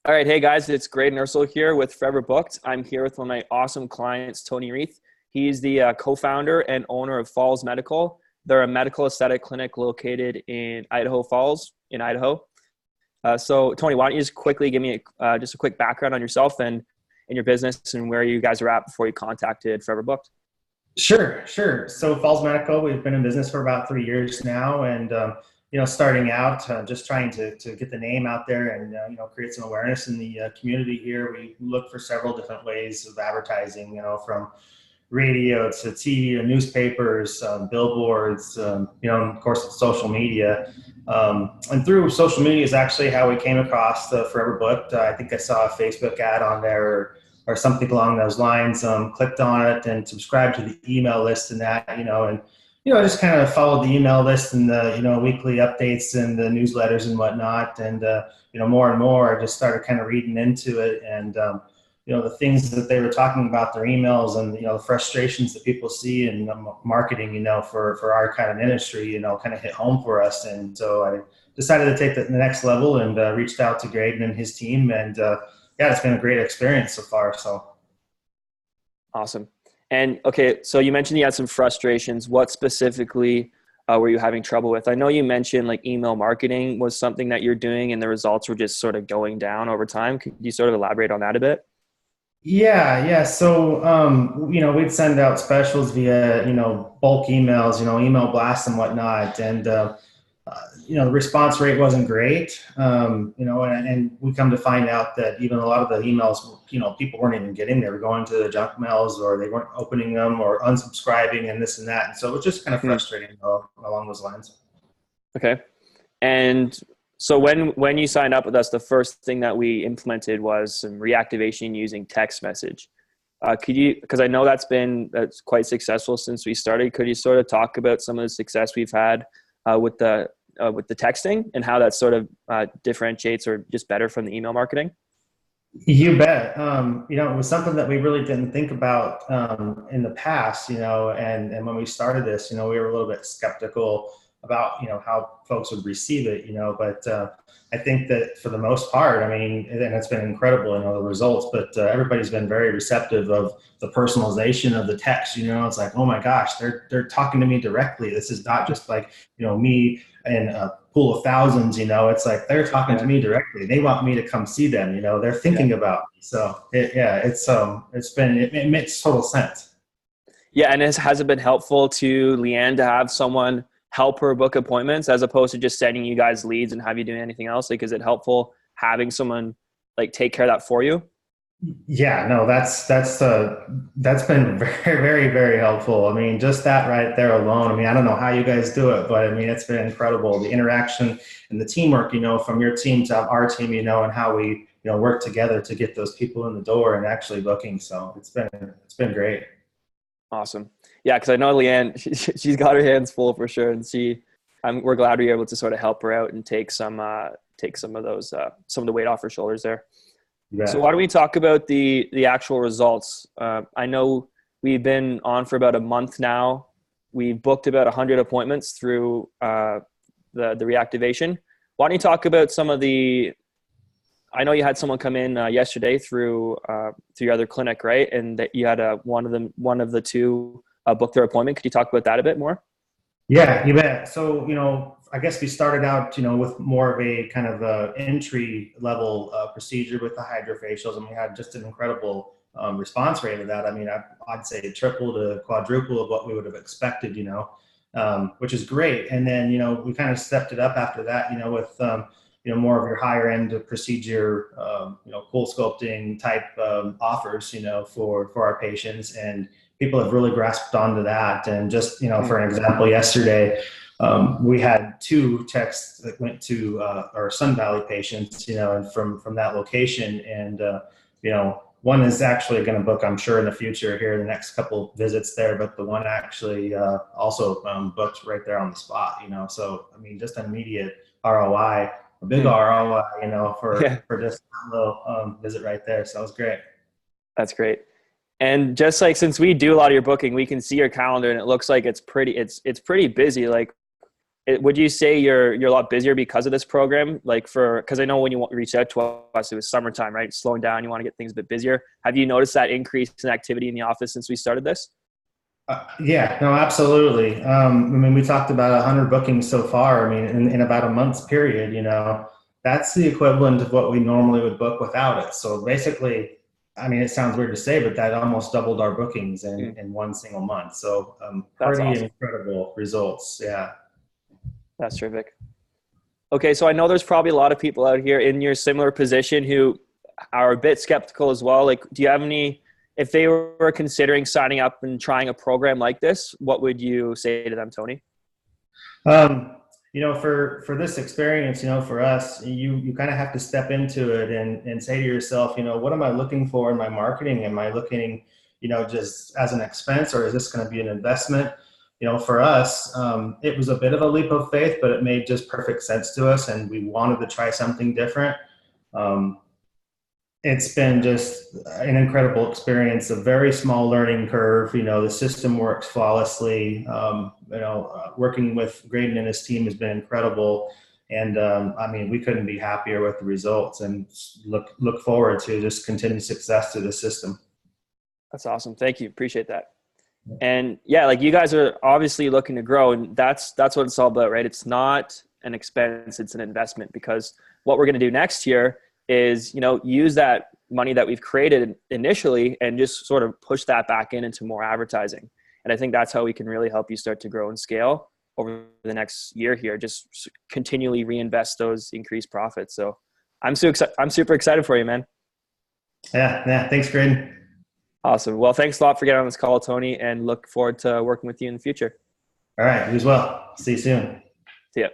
All right. Hey guys, it's Graydon Ursel here with Forever Booked. I'm here with one of my awesome clients, Tony Reith. He's the co-founder and owner of Falls Medical. They're a medical aesthetic clinic located in Idaho Falls in Idaho. So Tony, why don't you just quickly give me just a quick background on yourself and your business and where you guys are at before you contacted Forever Booked? Sure. So Falls Medical, we've been in business for about 3 years now, and starting out, just trying to get the name out there and create some awareness in the community here. We look for several different ways of advertising, from radio to TV and newspapers, billboards, and of course social media. And through social media is actually how we came across the Forever Booked. I think I saw a Facebook ad on there or something along those lines, clicked on it and subscribed to the email list and that, I just kind of followed the email list and the, weekly updates and the newsletters and whatnot. And, more and more, I just started kind of reading into it and, the things that they were talking about, their emails and, the frustrations that people see in marketing, for our kind of industry, kind of hit home for us. And so I decided to take the next level and reached out to Graydon and his team. And yeah, it's been a great experience so far. So Awesome. And okay, so you mentioned you had some frustrations. What specifically were you having trouble with? I know you mentioned like email marketing was something that you're doing and the results were just sort of going down over time. Could you sort of elaborate on that a bit? yeah. So we'd send out specials via bulk emails, email blasts and whatnot, and the response rate wasn't great. And we come to find out that even a lot of the emails, people weren't even getting. They were going to the junk mails, or they weren't opening them, or unsubscribing, and this and that. And so it was just kind of frustrating along those lines. Okay. And so when you signed up with us, the first thing that we implemented was some reactivation using text message. Because I know that's quite successful since we started. Could you sort of talk about some of the success we've had with the texting and how that sort of differentiates or just better from the email marketing? You bet. It was something that we really didn't think about in the past, and when we started this, we were a little bit skeptical about, how folks would receive it, but I think that for the most part, I mean, and it's been incredible, the results, but everybody's been very receptive of the personalization of the text. It's like, oh my gosh, they're talking to me directly. This is not just like, me and a pool of thousands, it's like they're talking to me directly. They want me to come see them, they're thinking about me. So it makes total sense. Yeah. And has it been helpful to Leanne to have someone help her book appointments as opposed to just sending you guys leads and have you doing anything else? Like, is it helpful having someone like take care of that for you? Yeah, no, that's been very, very, very helpful. I mean, just that right there alone. I mean, I don't know how you guys do it, but I mean, it's been incredible. The interaction and the teamwork, from your team to our team, and how we, work together to get those people in the door and actually booking. So it's been great. Awesome. Yeah. Cause I know Leanne, she's got her hands full for sure. And we're glad we were able to sort of help her out and take some of the weight off her shoulders there. Yeah. So why don't we talk about the actual results? I know we've been on for about a month now. We've booked about 100 appointments through the reactivation. Why don't you talk about I know you had someone come in yesterday through your other clinic, right? And that you had one of the two book their appointment. Could you talk about that a bit more? Yeah, you bet. So, I guess we started out, with more of a kind of entry level procedure with the hydrofacials, and we had just an incredible response rate of that. I mean, I'd say triple to quadruple of what we would have expected, which is great. And then, we kind of stepped it up after that, with, more of your higher end procedure, cool sculpting type offers, for our patients. And people have really grasped onto that. And just, for an example, yesterday, we had two texts that went to our Sun Valley patients, and from that location. And, one is actually going to book, I'm sure, in the future here, the next couple visits there. But the one actually also booked right there on the spot, So, I mean, just an immediate ROI, a big ROI, for just a little visit right there. So it was great. That's great. And just like, since we do a lot of your booking, we can see your calendar and it looks like it's pretty busy. Like, Would you say you're a lot busier because of this program? Like because I know when you reached out to us, it was summertime, right? Slowing down, you want to get things a bit busier. Have you noticed that increase in activity in the office since we started this? Yeah, no, absolutely. I mean, we talked about 100 bookings so far. I mean, in about a month's period, that's the equivalent of what we normally would book without it. So basically, I mean, it sounds weird to say, but that almost doubled our bookings in one single month. So That's pretty awesome. incredible results. Yeah. That's terrific. Okay, so I know there's probably a lot of people out here in your similar position who are a bit skeptical as well. Like, do you have any, if they were considering signing up and trying a program like this, what would you say to them, Tony? For this experience, for us, you kind of have to step into it and say to yourself, what am I looking for in my marketing? Am I looking, just as an expense, or is this going to be an investment? For us, it was a bit of a leap of faith, but it made just perfect sense to us, and we wanted to try something different. It's been just an incredible experience, a very small learning curve. The system works flawlessly. Working with Graydon and his team has been incredible. And I mean, we couldn't be happier with the results, and look forward to just continued success to the system. That's awesome. Thank you. Appreciate that. And yeah, like you guys are obviously looking to grow, and that's what it's all about, right? It's not an expense, it's an investment, because what we're going to do next year is, use that money that we've created initially and just sort of push that back into more advertising. And I think that's how we can really help you start to grow and scale over the next year here, just continually reinvest those increased profits. So I'm super excited for you, man. Yeah. Thanks, Graydon. Awesome. Well, thanks a lot for getting on this call, Tony, and look forward to working with you in the future. All right. You as well. See you soon. See ya.